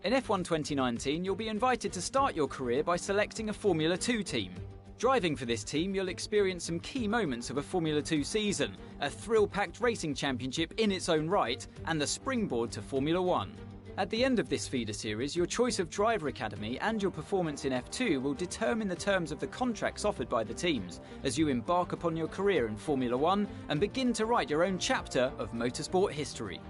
In F1 2019, you'll be invited to start your career by selecting a Formula 2 team. Driving for this team, you'll experience some key moments of a Formula 2 season, a thrill-packed racing championship in its own right, and the springboard to Formula 1. At the end of this feeder series, your choice of driver academy and your performance in F2 will determine the terms of the contracts offered by the teams as you embark upon your career in Formula 1 and begin to write your own chapter of motorsport history.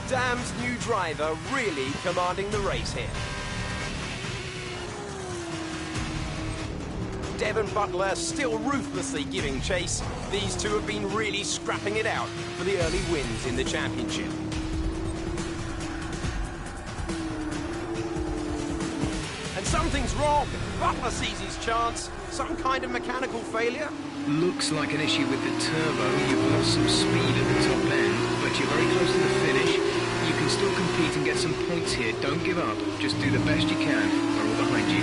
Dam's new driver really commanding the race here. Devon Butler still ruthlessly giving chase. These two have been really scrapping it out for the early wins in the championship. And something's wrong. Butler sees his chance. Some kind of mechanical failure. Looks like an issue with the turbo. You've lost some speed at the top end, but you're very close to the finish. You can still compete and get some points here. Don't give up. Just do the best you can. We're all behind you.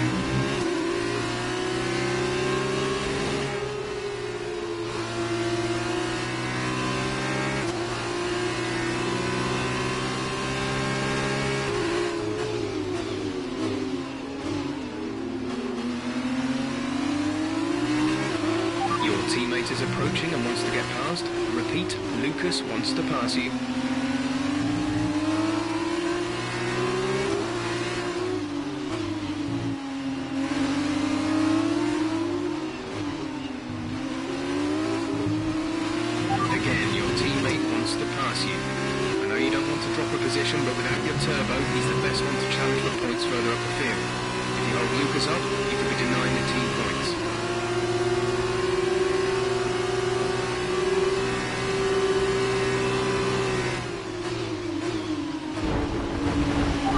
Your teammate is approaching and wants to get past. Repeat, Lucas wants to pass you. Again, your teammate wants to pass you. I know you don't want to drop a position, but without your turbo, he's the best one to challenge for points further up the field. If you hold Lucas up, you could be denying the team points.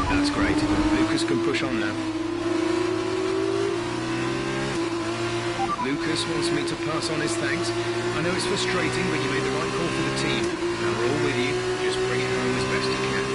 That's great. Lucas can push on now. Lucas wants me to pass on his thanks. I know it's frustrating, but you made the right call for the team. Now we're all with you. Just bring it home as best you can.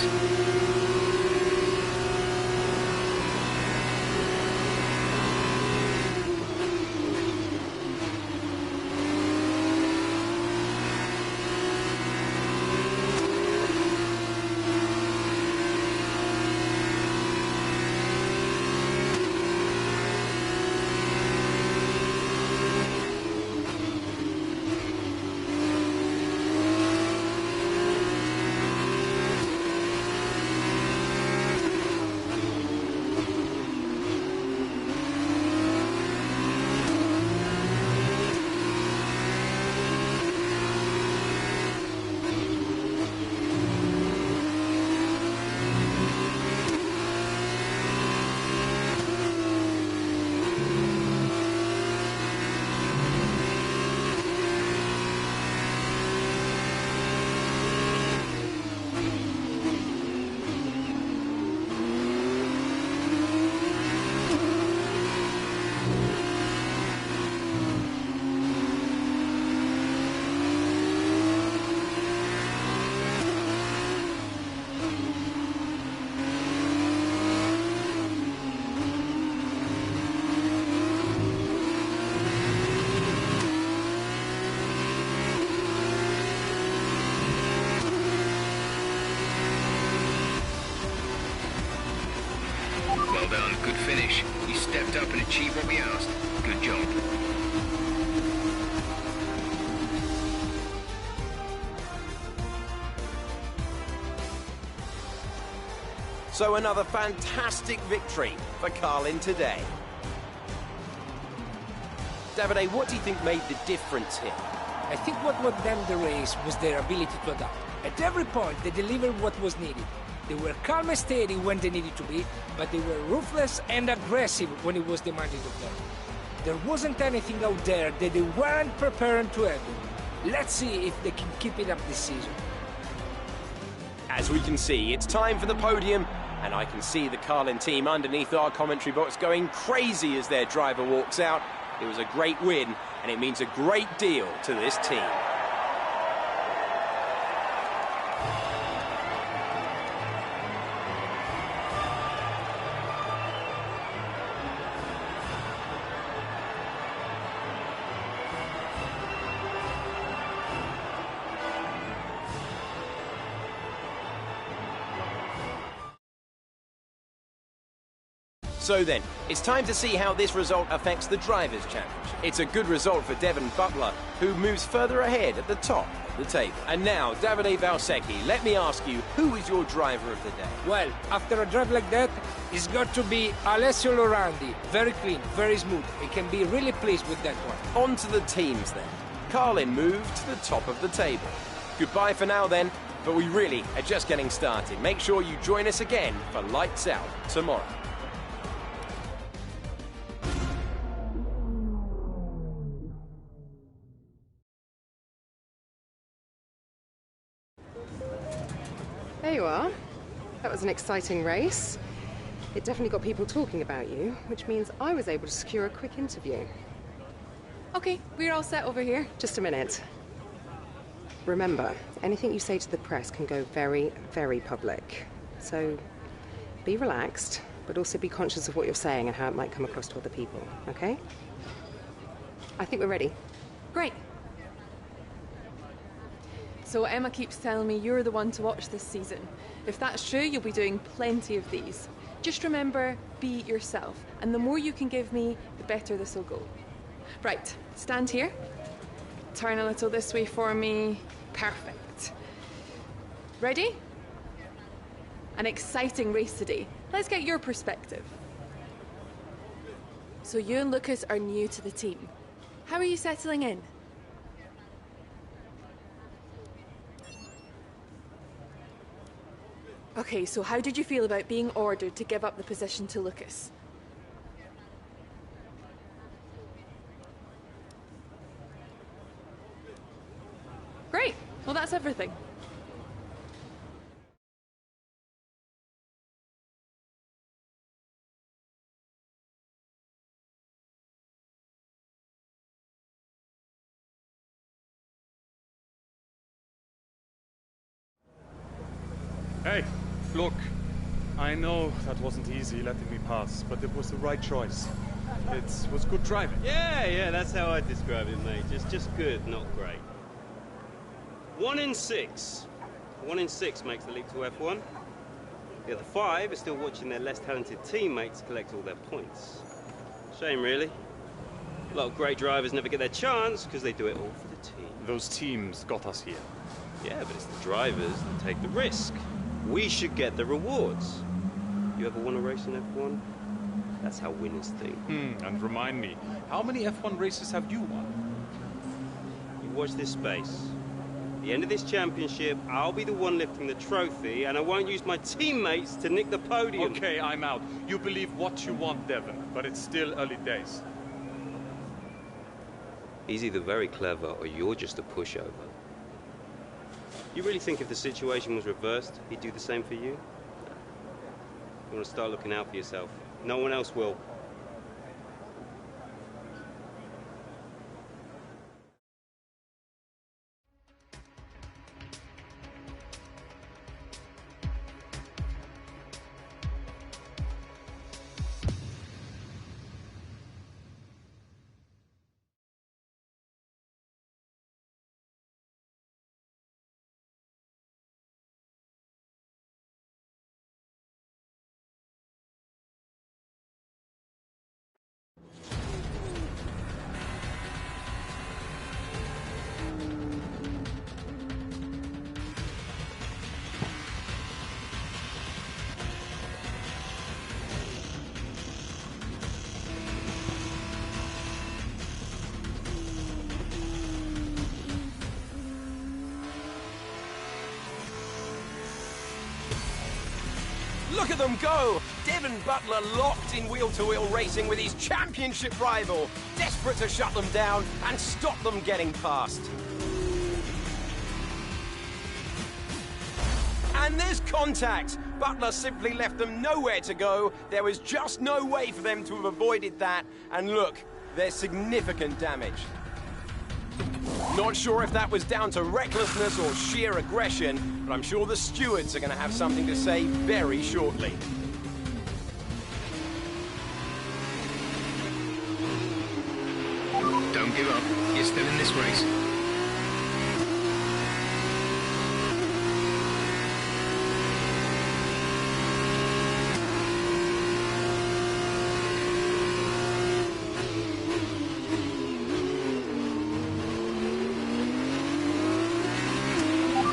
race. Well done, good finish. You stepped up and achieved what we asked. Good job. So another fantastic victory for Carlin today. Davide, what do you think made the difference here? I think what won them the race was their ability to adapt. At every point, they delivered what was needed. They were calm and steady when they needed to be, but they were ruthless and aggressive when it was demanded of them. There wasn't anything out there that they weren't prepared to handle. Let's see if they can keep it up this season. As we can see, it's time for the podium, and I can see the Carlin team underneath our commentary box going crazy as their driver walks out. It was a great win, and it means a great deal to this team. So then, it's time to see how this result affects the Drivers' Championship. It's a good result for Devon Butler, who moves further ahead at the top of the table. And now, Davide Valsecchi, let me ask you, who is your driver of the day? Well, after a drive like that, it's got to be Alessio Lorandi. Very clean, very smooth. You can be really pleased with that one. On to the teams then. Carlin moved to the top of the table. Goodbye for now then, but we really are just getting started. Make sure you join us again for Lights Out tomorrow. There you are. That was an exciting race. It definitely got people talking about you, which means I was able to secure a quick interview. Okay, we're all set over here. Just a minute. Remember, anything you say to the press can go very, very public. So be relaxed, but also be conscious of what you're saying and how it might come across to other people, okay? I think we're ready. Great. So Emma keeps telling me you're the one to watch this season. If that's true, you'll be doing plenty of these. Just remember, be yourself. And the more you can give me, the better this will go. Right, stand here. Turn a little this way for me. Perfect. Ready? An exciting race today. Let's get your perspective. So you and Lucas are new to the team. How are you settling in? Okay, so how did you feel about being ordered to give up the position to Lucas? Great. Well, that's everything. Hey, Look, I know that wasn't easy letting me pass, but it was the right choice. It was good driving. Yeah, that's how I describe it, mate. Just good, not great. 1 in 6. 1 in 6 makes the leap to F1. The other 5 are still watching their less talented teammates collect all their points. Shame, really. A lot of great drivers never get their chance because they do it all for the team. Those teams got us here. Yeah, but it's the drivers that take the risk. We should get the rewards. You ever won a race in F1? That's how winners think. And remind me, how many F1 races have you won? You watch this space. At the end of this championship, I'll be the one lifting the trophy, and I won't use my teammates to nick the podium. Okay, I'm out. You believe what you want, Devon, but it's still early days. He's either very clever or you're just a pushover. You really think if the situation was reversed, he'd do the same for you? You want to start looking out for yourself. No one else will. Look at them go! Devon Butler locked in wheel-to-wheel racing with his championship rival, desperate to shut them down and stop them getting past. And there's contact. Butler simply left them nowhere to go. There was just no way for them to have avoided that. And look, there's significant damage. Not sure if that was down to recklessness or sheer aggression, but I'm sure the stewards are going to have something to say very shortly. Don't give up. You're still in this race.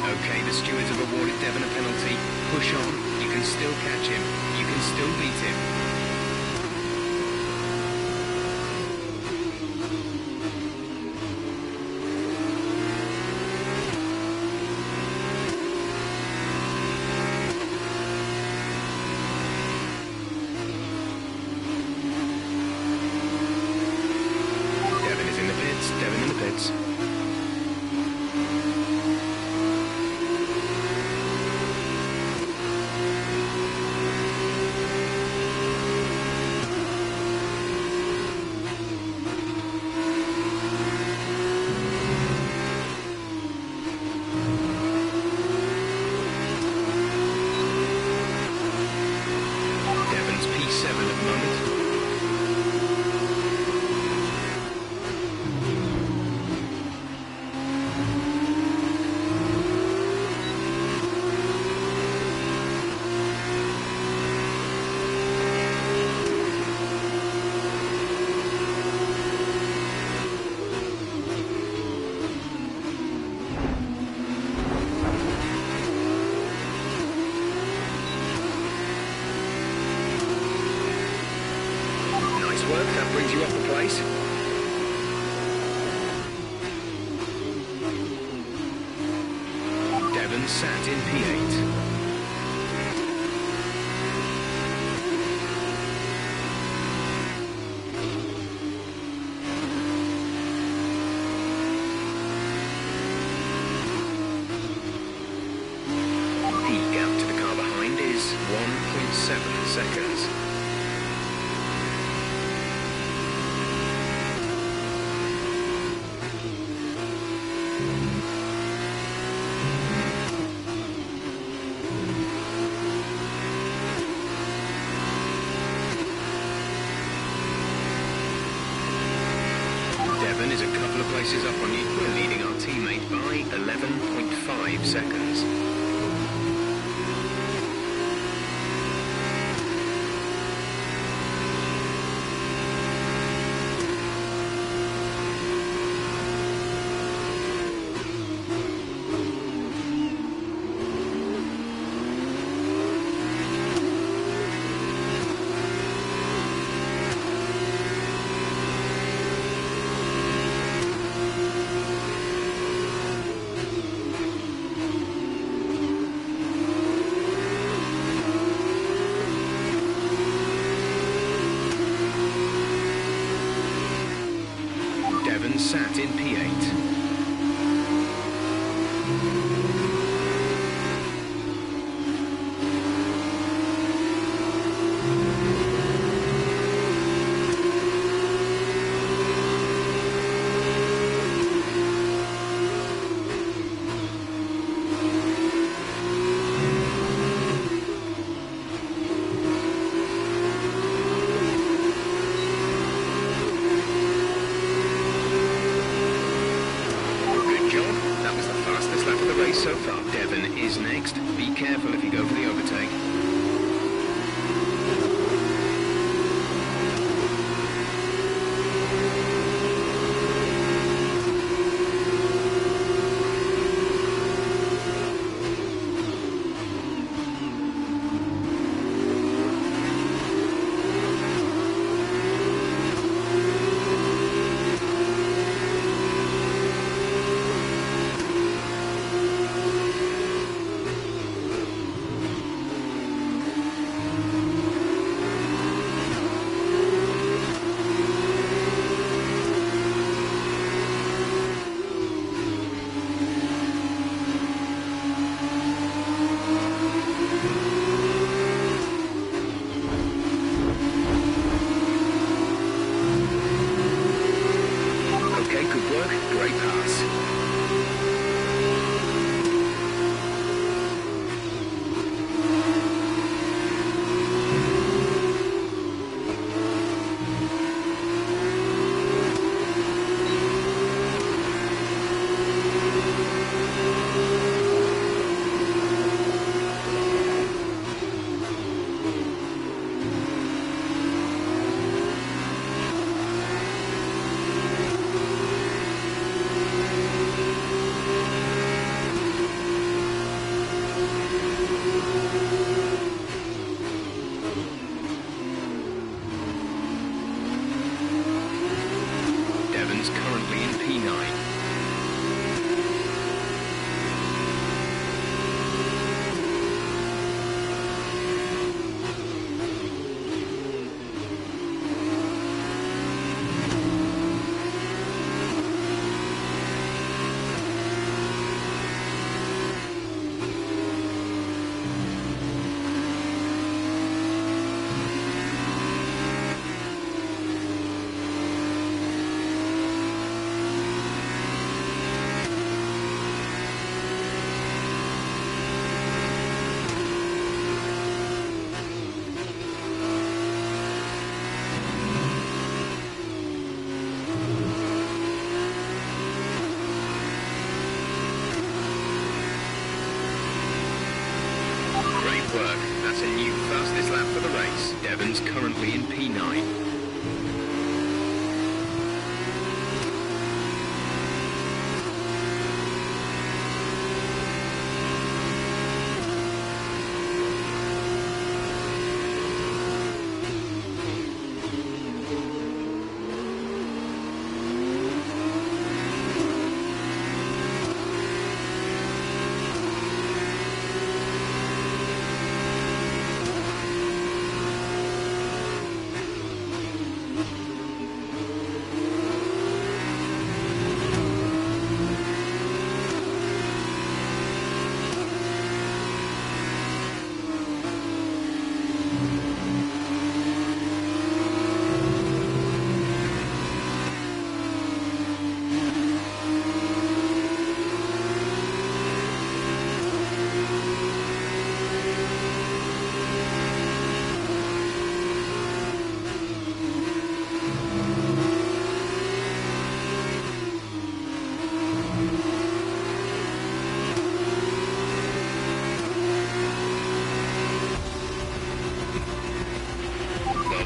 Okay, the stewards have awarded Devon a penalty. Push on. You can still catch him. You can still beat him. Devon is in the pits. Devon in the pits. Devon's P7 at the moment. Nice work, that brings you off the place. Devon sat in P8. The gap to the car behind is 1.7 seconds. is a couple of places up on you. We're leading our teammate by 11.5 seconds. Sat in P8. So far, Devon is next. Be careful if you go for the overtake. That's a new fastest lap for the race. Devon's currently in P9.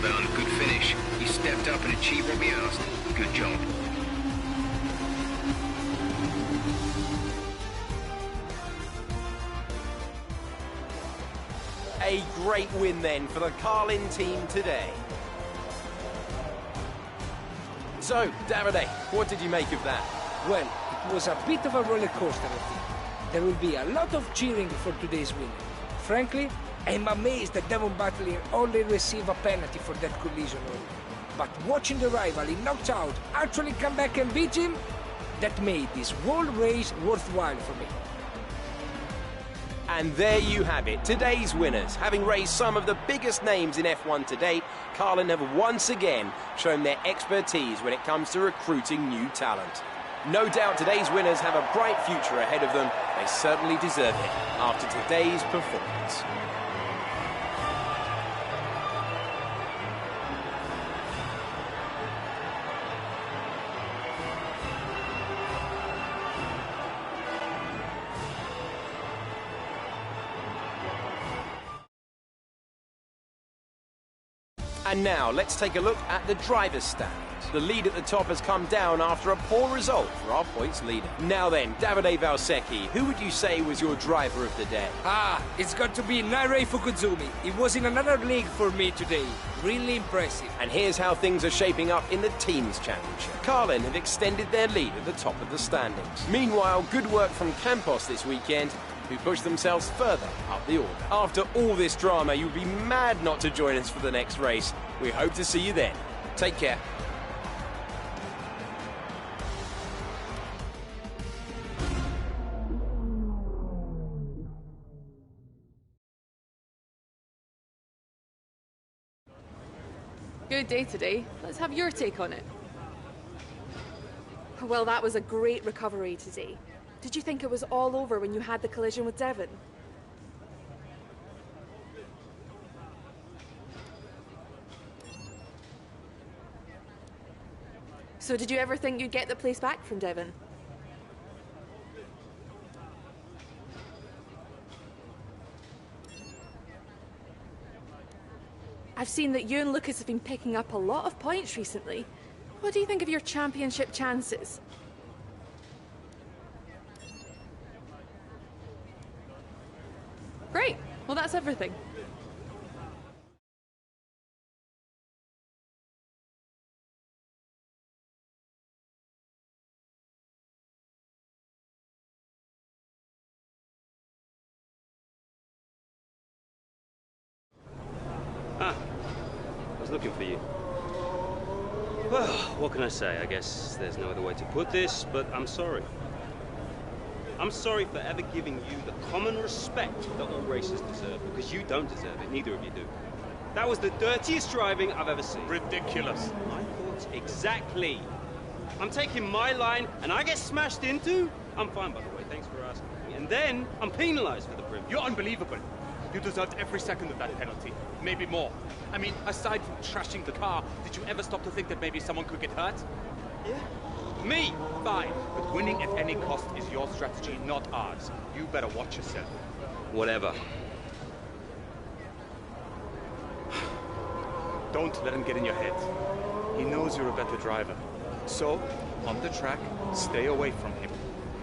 well done. Good finish. You stepped up and achieved what we asked. Good job. A great win then for the Carlin team today. So, Davide, what did you make of that? Well, it was a bit of a roller coaster, I think. There will be a lot of cheering for today's winner. Frankly, I'm amazed that Devon Butler only received a penalty for that collision only. But watching the rival he knocked out actually come back and beat him, that made this whole race worthwhile for me. And there you have it, today's winners. Having raised some of the biggest names in F1 to date, Carlin have once again shown their expertise when it comes to recruiting new talent. No doubt today's winners have a bright future ahead of them. They certainly deserve it after today's performance. And now, let's take a look at the driver's standings. The lead at the top has come down after a poor result for our points leader. Now then, Davide Valsecchi, who would you say was your driver of the day? It's got to be Nairei Fukuzumi. He was in another league for me today. Really impressive. And here's how things are shaping up in the Teams Championship. Carlin have extended their lead at the top of the standings. Meanwhile, good work from Campos this weekend, who pushed themselves further up the order. After all this drama, you'd be mad not to join us for the next race. We hope to see you then. Take care. Good day today. Let's have your take on it. Well, that was a great recovery today. Did you think it was all over when you had the collision with Devon? So did you ever think you'd get the place back from Devon? I've seen that you and Lucas have been picking up a lot of points recently. What do you think of your championship chances? Great. Well, that's everything. I was looking for you. Well, what can I say? I guess there's no other way to put this, but I'm sorry. I'm sorry for ever giving you the common respect that all racers deserve, because you don't deserve it, neither of you do. That was the dirtiest driving I've ever seen. Ridiculous. I thought exactly. I'm taking my line, and I get smashed into? I'm fine, by the way, thanks for asking me. And then, I'm penalised for the privilege. You're unbelievable. You deserved every second of that penalty, maybe more. I mean, aside from trashing the car, did you ever stop to think that maybe someone could get hurt? Yeah. Me? Fine, but winning at any cost is your strategy, not ours. You better watch yourself. Whatever. Don't let him get in your head. He knows you're a better driver. So, on the track, stay away from him.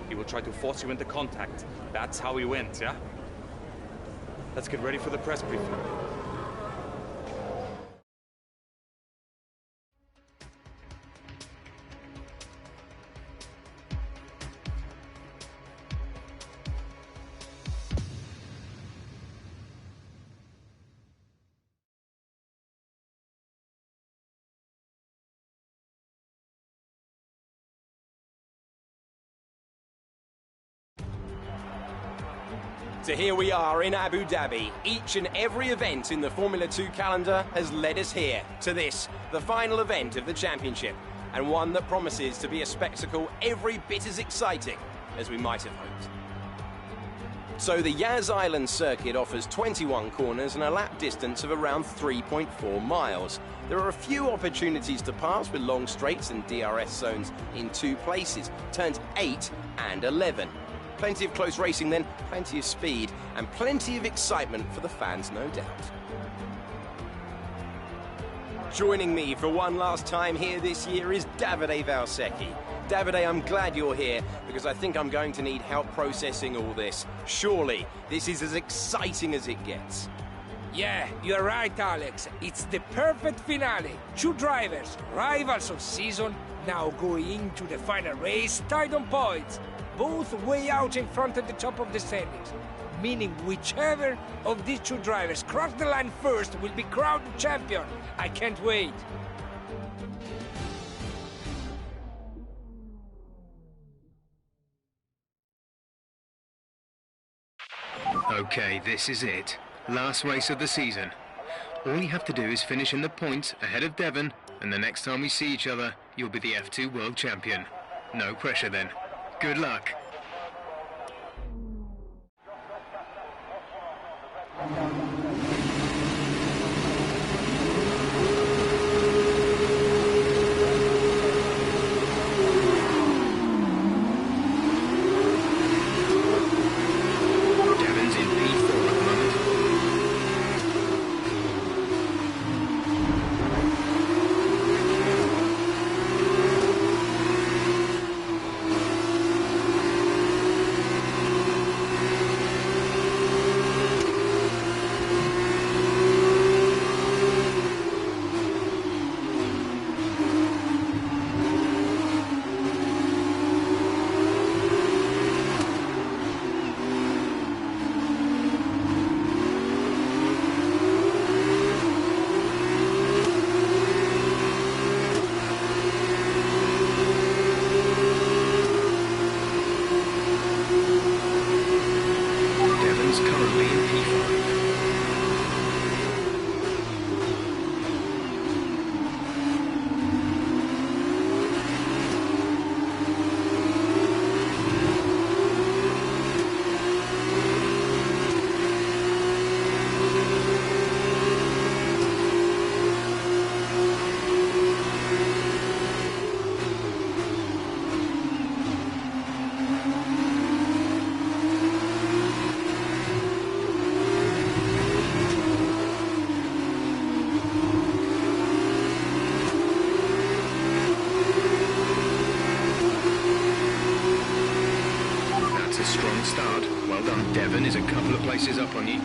He will try to force you into contact. That's how he wins, yeah? Let's get ready for the press briefing. So here we are in Abu Dhabi. Each and every event in the Formula 2 calendar has led us here to this, the final event of the championship, and one that promises to be a spectacle every bit as exciting as we might have hoped. So the Yas Island circuit offers 21 corners and a lap distance of around 3.4 miles. There are a few opportunities to pass with long straights and DRS zones in 2 places, turns 8 and 11. Plenty of close racing then, plenty of speed, and plenty of excitement for the fans, no doubt. Joining me for one last time here this year is Davide Valsecchi. Davide, I'm glad you're here because I think I'm going to need help processing all this. Surely, this is as exciting as it gets. Yeah, you're right, Alex. It's the perfect finale. Two drivers, rivals of season, now going into the final race tied on points. Both way out in front at the top of the standings. Meaning whichever of these two drivers cross the line first will be crowned champion. I can't wait. Okay, this is it. Last race of the season. All you have to do is finish in the points ahead of Devon, and the next time we see each other, you'll be the F2 World Champion. No pressure then. Good luck. Devon is a couple of places up on you.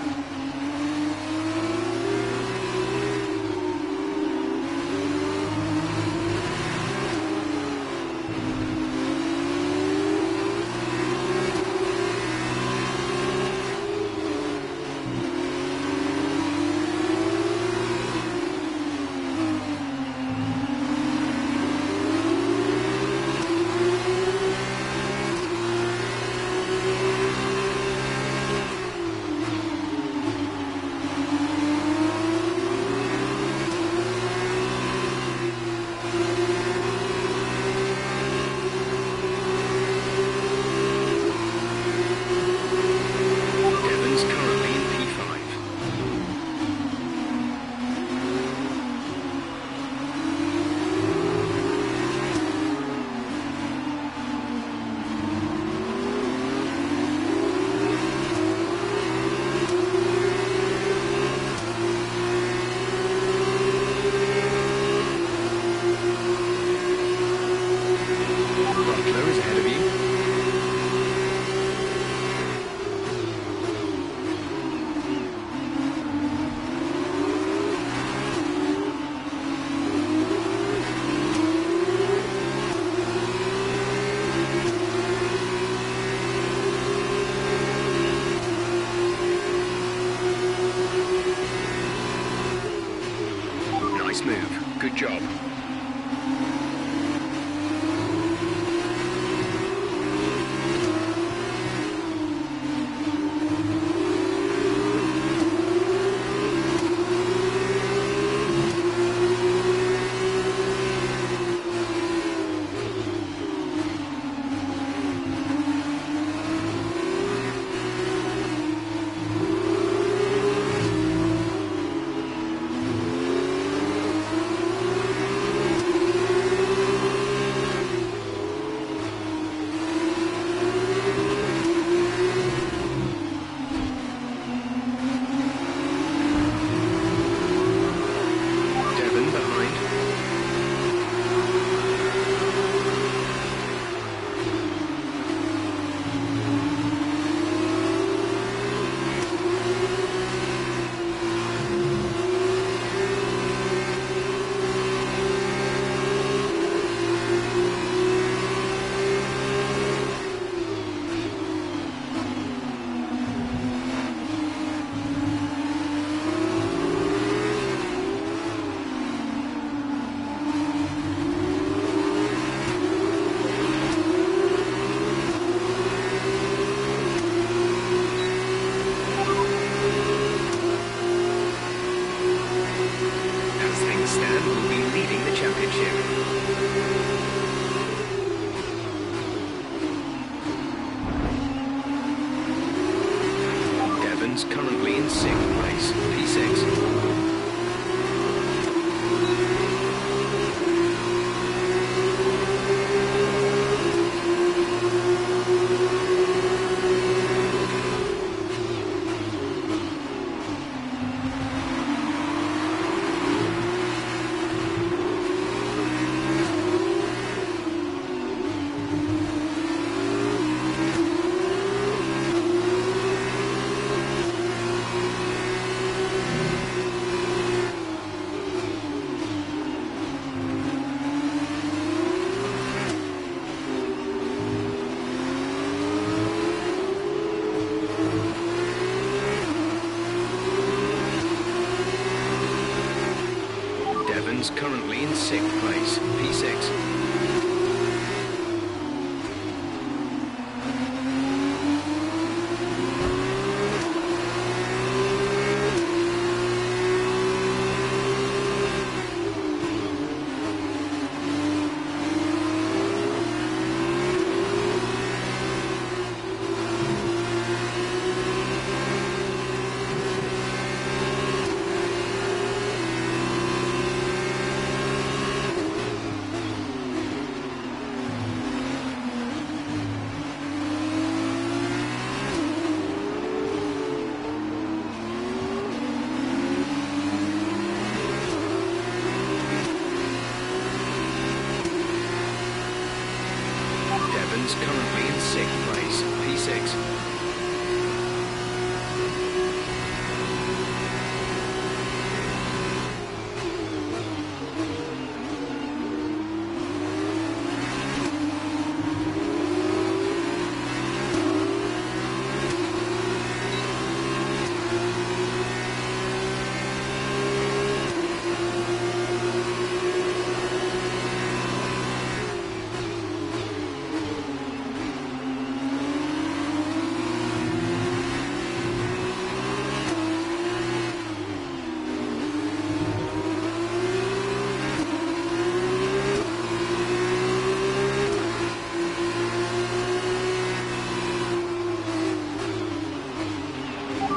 Nice move. Good job. Devon's currently in 6th place, P6. Currently in 6th place, P6.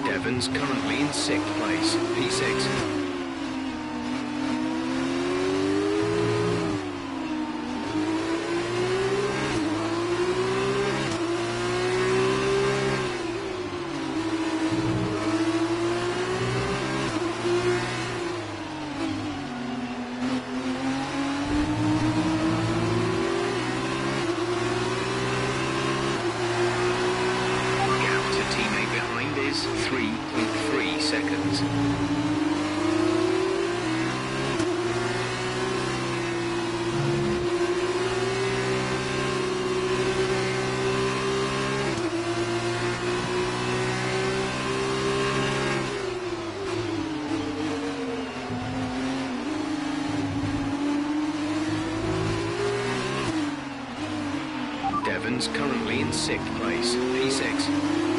Devon's currently in 6th place, P6. Is 3.3 seconds. Devon's currently in 6th place, P6.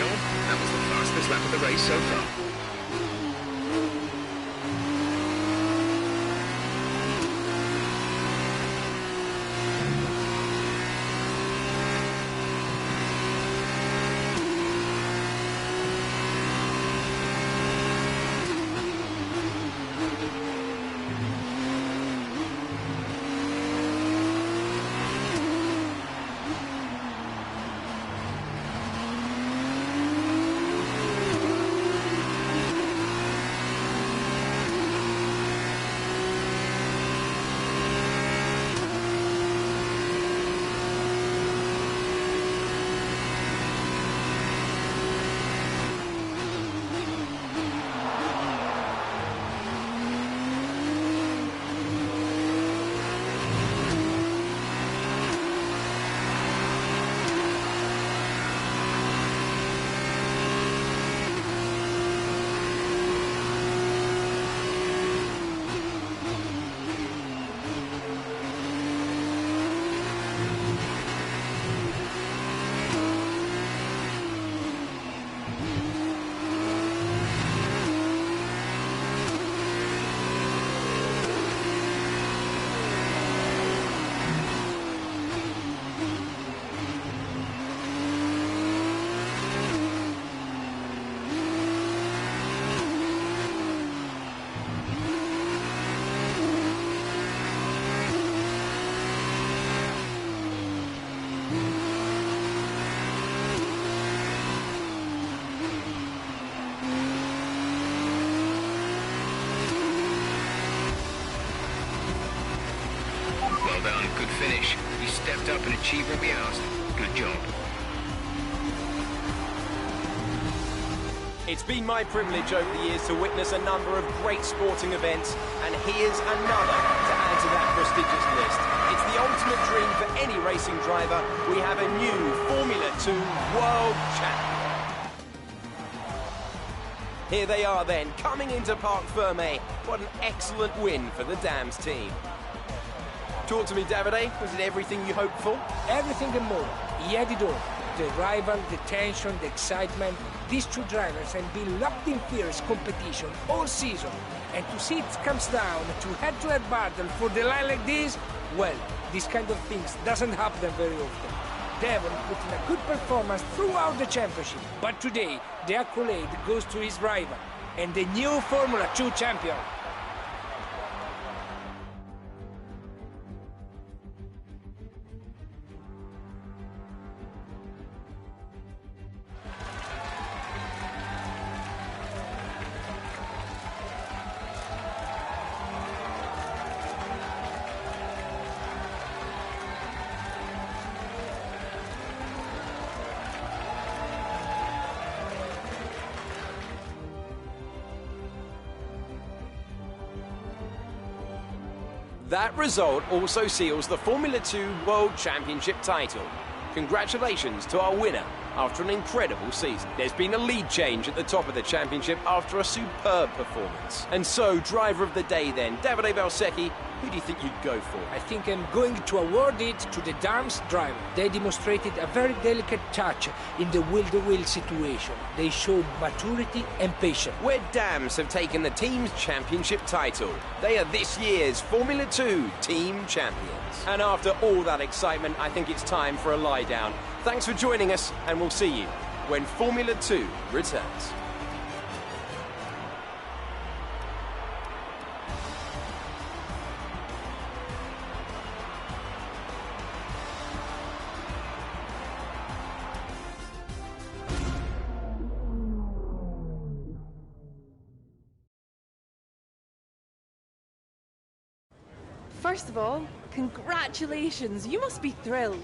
That was the fastest lap of the race so far. stepped up and achieved what we asked. Good job. It's been my privilege over the years to witness a number of great sporting events, and here's another to add to that prestigious list. It's the ultimate dream for any racing driver. We have a new Formula 2 World Champion. Here they are then, coming into Parc Fermé. What an excellent win for the Dams team. Talk to me, Davide. Was it everything you hoped for? Everything and more. He had it all. The rival, the tension, the excitement. These two drivers have been locked in fierce competition all season. And to see it comes down to head-to-head battle for the line like this, well, this kind of things doesn't happen very often. Devon put in a good performance throughout the championship, but today the accolade goes to his rival and the new Formula 2 champion. That result also seals the Formula 2 World Championship title. Congratulations to our winner after an incredible season. There's been a lead change at the top of the championship after a superb performance. And so, driver of the day then, Davide Valsecchi, who do you think you'd go for? I think I'm going to award it to the Dams driver. They demonstrated a very delicate touch in the wheel-to-wheel situation. They showed maturity and patience. Where Dams have taken the team's championship title. They are this year's Formula 2 team champions. And after all that excitement, I think it's time for a lie down. Thanks for joining us, and we'll see you when Formula 2 returns. First of all, congratulations. You must be thrilled.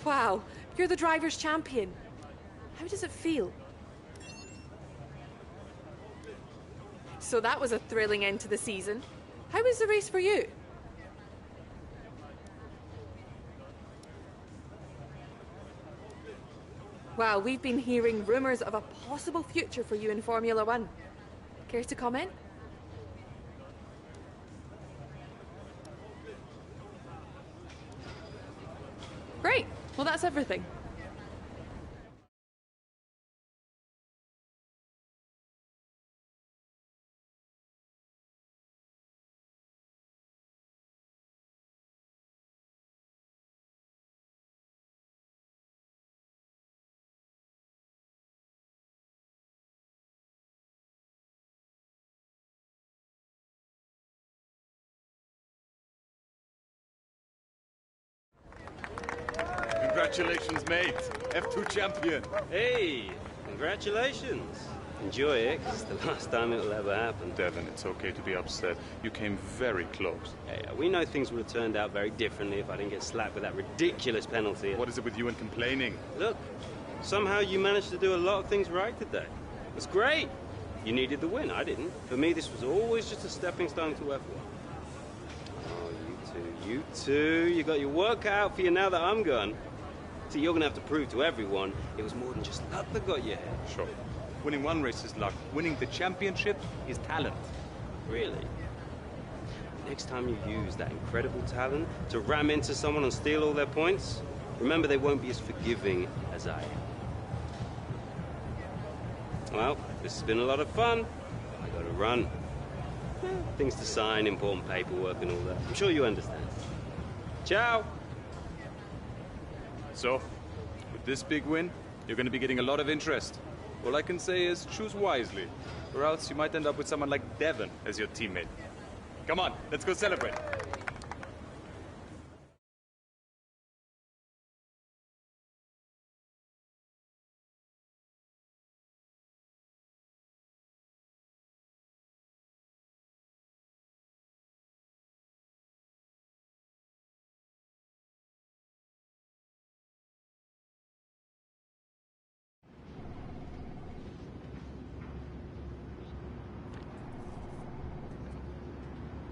Wow, you're the driver's champion. How does it feel? So that was a thrilling end to the season. How was the race for you? Wow, we've been hearing rumours of a possible future for you in Formula 1. Care to comment? Great. Well, that's everything. Congratulations, mate. F2 champion. Hey, congratulations. Enjoy it, 'cause it's the last time it'll ever happen. Devon, it's okay to be upset. You came very close. Hey, we know things would have turned out very differently if I didn't get slapped with that ridiculous penalty. What is it with you and complaining? Look, somehow you managed to do a lot of things right today. That's great. You needed the win, I didn't. For me, this was always just a stepping stone to F1. Oh, you two. You got your work cut out for you now that I'm gone. See, you're going to have to prove to everyone it was more than just luck that got you here. Sure. Winning one race is luck. Winning the championship is talent. Really? Next time you use that incredible talent to ram into someone and steal all their points, remember they won't be as forgiving as I am. Well, this has been a lot of fun. I got to run. Things to sign, important paperwork and all that. I'm sure you understand. Ciao! So, with this big win, you're going to be getting a lot of interest. All I can say is choose wisely, or else you might end up with someone like Devon as your teammate. Come on, let's go celebrate.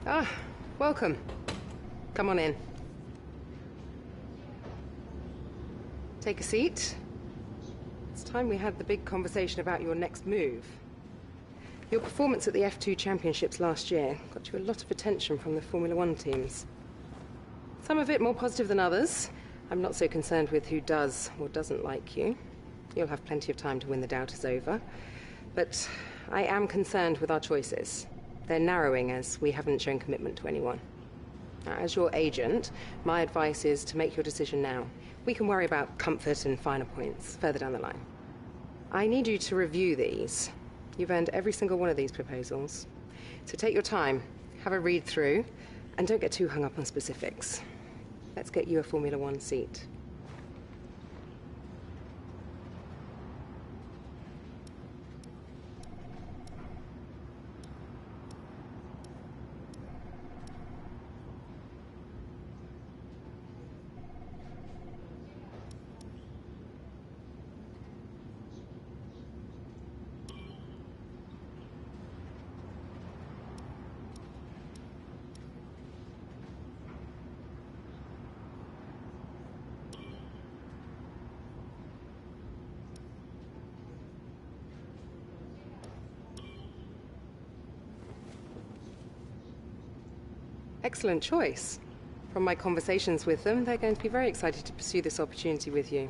Ah, welcome. Come on in. Take a seat. It's time we had the big conversation about your next move. Your performance at the F2 Championships last year got you a lot of attention from the Formula 1 teams. Some of it more positive than others. I'm not so concerned with who does or doesn't like you. You'll have plenty of time to win the doubters over. But I am concerned with our choices. They're narrowing as we haven't shown commitment to anyone. Now, as your agent, my advice is to make your decision now. We can worry about comfort and finer points further down the line. I need you to review these. You've earned every single one of these proposals. So take your time, have a read through, and don't get too hung up on specifics. Let's get you a Formula 1 seat. Excellent choice. From my conversations with them, they're going to be very excited to pursue this opportunity with you.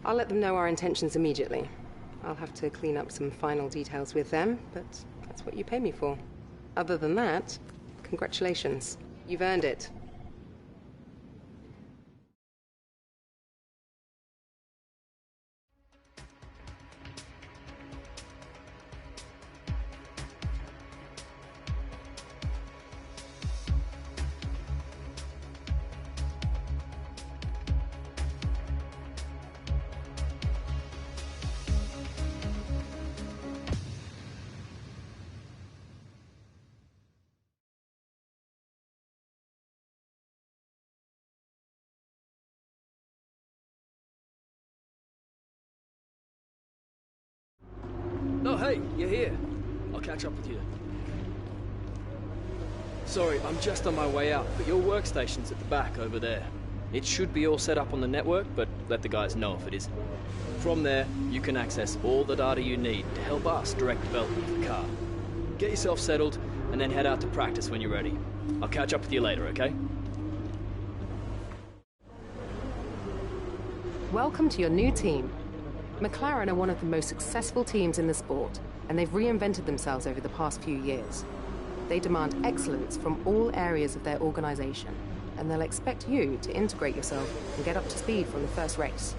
I'll let them know our intentions immediately. I'll have to clean up some final details with them, but that's what you pay me for. Other than that, congratulations. You've earned it. Oh, hey, you're here. I'll catch up with you. Sorry, I'm just on my way out, but your workstation's at the back over there. It should be all set up on the network, but let the guys know if it isn't. From there, you can access all the data you need to help us direct development of the car. Get yourself settled, and then head out to practice when you're ready. I'll catch up with you later, okay? Welcome to your new team. McLaren are one of the most successful teams in the sport, and they've reinvented themselves over the past few years. They demand excellence from all areas of their organization, and they'll expect you to integrate yourself and get up to speed from the first race.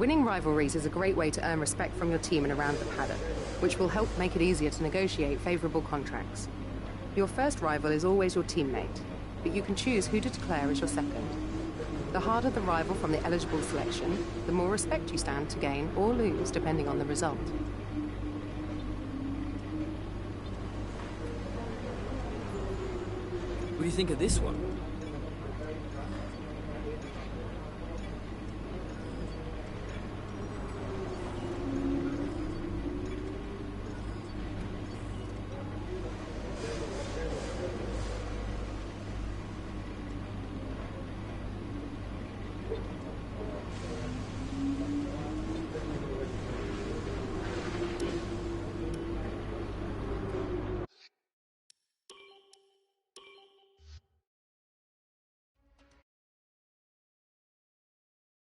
Winning rivalries is a great way to earn respect from your team and around the paddock, which will help make it easier to negotiate favorable contracts. Your first rival is always your teammate, but you can choose who to declare as your second. The harder the rival from the eligible selection, the more respect you stand to gain or lose depending on the result. What do you think of this one?